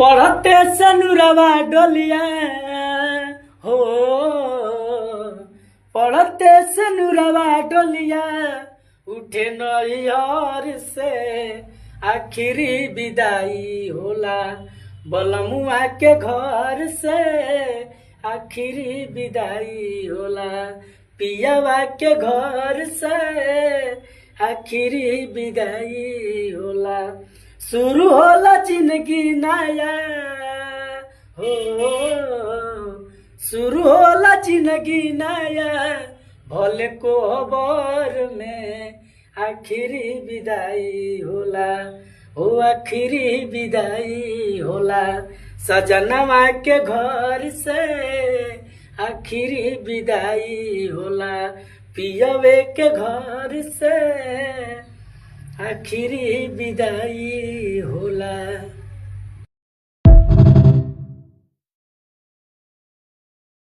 पढ़ते सनुरवा डोलिया हो, पढ़ते सनुरवा डोलिया उठे नैहर से आखिरी विदाई होला। बलमुआ के घर से आखिरी विदाई होला। पियावा के घर से आखिरी विदाई होला। शुरू होला जिंदगी नया हो, शुरू होला जिंदगी नया। भले कोहबर में आखिरी विदाई होला, हो आखिरी विदाई होला। सजनवा के घर से आखिरी विदाई होला। पियवे के घर से आखिरी विदाई होला।